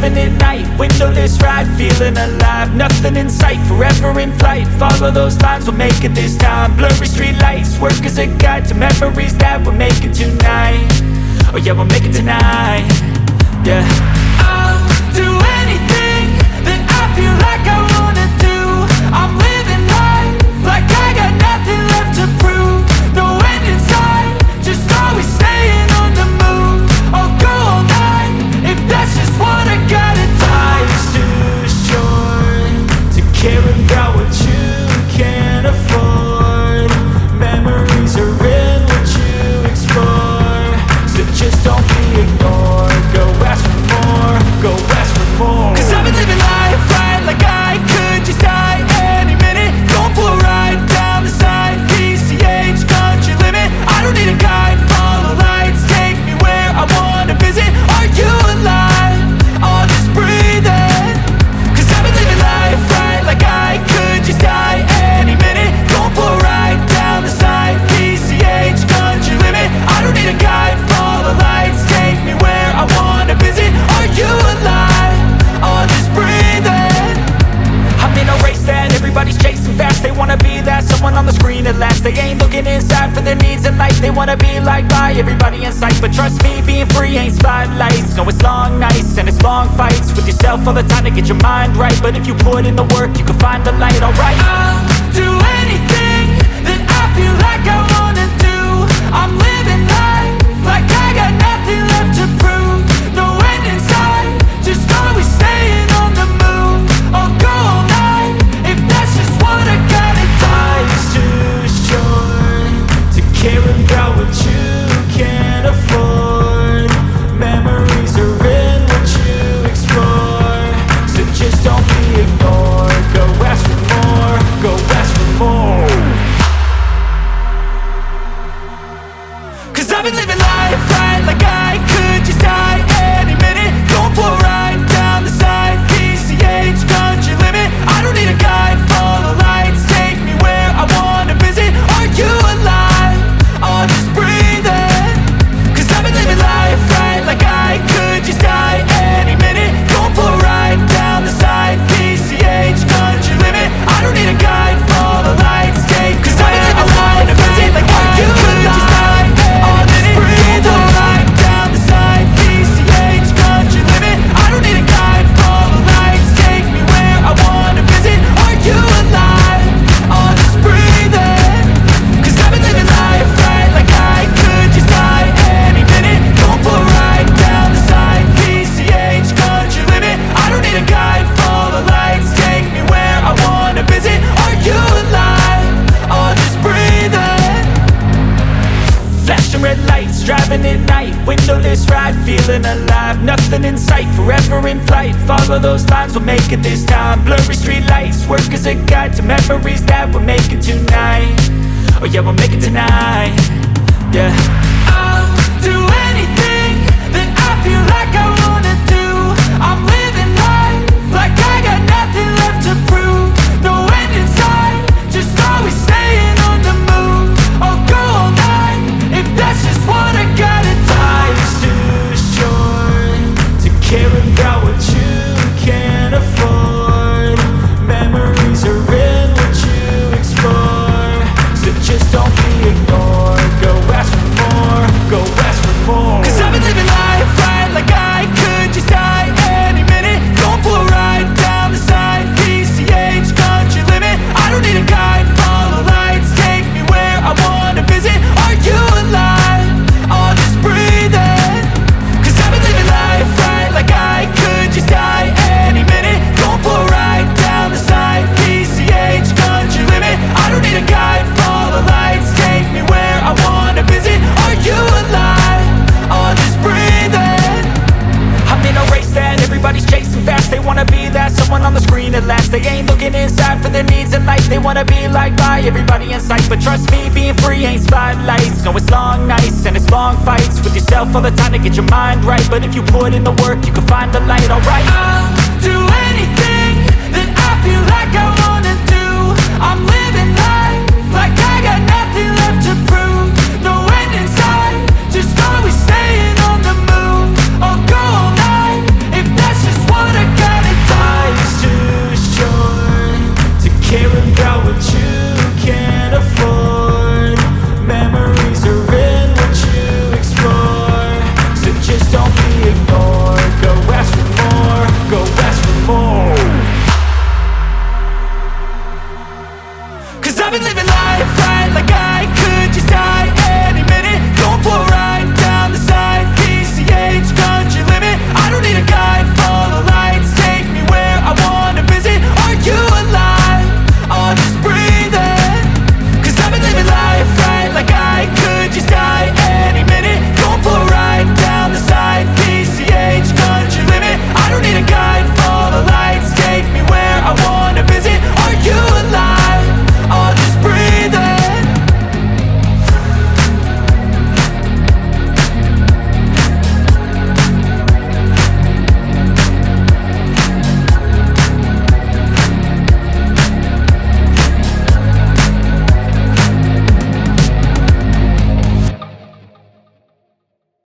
Driving at night, windowless ride, feeling alive. Nothing in sight, forever in flight. Follow those lines, we'll make it this time. Blurry street lights, work as a guide to memories that we're making tonight. Oh yeah, we'll make it tonight. Yeah. I'll do anything that I feel like I wanna do. I'm living life like I got nothing left to prove. No end in sight, just always staying on the move. I'll go all night if that's just what I gotta do. Life's too short to care about what you can't afford. Memories are in what you explore, so just don't be ignored. Go ask for more, go ask for more. Cause I've been living life right like I could just die any minute. Going for a ride down the side, PCH, country limit. I don't need a guide, follow lights, take me where I wanna visit. Are you alive? Or just breathing? Cause I've been living life right like I could just die any minute. Going for a ride down the side, PCH, country limit. I don't need a guide, follow lights, take me where I wanna visit. Are you alive? Or just breathing? I'm in a race that everybody's chasing fast. They wanna be that someone on the screen at last. They ain't looking inside for their needs in life. They wanna be liked by everybody in sight. But trust me, being free ain't spotlights. No, it's long nights and it's long fights with yourself all the time to get your mind right. But if you put in the work, you can find the light, alright. I'll do anything that I feel like I wanna do. I'm living life like I got nothing left to prove. No end in sight, just always staying on the move. I'll go all night if that's just what I gotta do. Life's too short to care about what you can't afford. Memories are in what you explore, so just don't be ignored. Go ask for more, go ask for more. Cause I've been living life right like I could just die any minute. Going for a ride down the side, PCH, country limit. I don't need a guide, follow lights, take me where I wanna visit. Are you alive? Or just breathing? Cause I've been living life right like I could just die any minute. Going for a ride down the side, PCH, country limit. I don't need a guide, follow lights, take me where I wanna visit. Like I could just die any minute. Going for a ride down the side, PCH, country limit. I don't need a guide, follow lights, take me where I wanna visit. Are you alive? Or just breathing? Cause I've been living life right like I could just die any minute. Going for a ride down the side, PCH, country limit. I don't need a guide, follow lights, take me where I wanna visit. Are you alive? Or just breathing? Flashing red lights, driving at night, windowless ride, feeling alive. Nothing in sight, forever in flight. Follow those lines, we'll make it this time. Blurry street lights, work as a guide to memories that we're making tonight. Oh yeah, we'll make it tonight. Yeah. I'll do anything that I feel like I wanna do. I'm living life like I got nothing left to prove. No end in sight, just always staying on the move. I'll go all night if that's just what I gotta do. Life's too short to care about what you can't afford. Memories are in what you explore, so just don't be ignored. Go ask for more, go ask for more. Cause I've been living life right like I could just die any minute. Going for a ride down the side, PCH, country limit. I don't need a guide, follow lights, take me where I wanna visit. Are you alive? Or just breathing? Cause I've been living life right like I could just die any minute. Going for a ride down the side, PCH, country limit. I don't need a guide, follow lights, take me where I wanna visit. Are you alive? Or just breathing? I'm in a race that everybody's chasing fast. They wanna be that someone on the screen at last. They ain't looking inside for their needs in life. They wanna be liked by everybody in sight. But trust me, being free ain't spotlights. No, it's long nights and it's long fights with yourself all the time to get your mind right. But if you put in the work, you can find the light, alright. I'll do anything that I feel like I wanna do. I'm living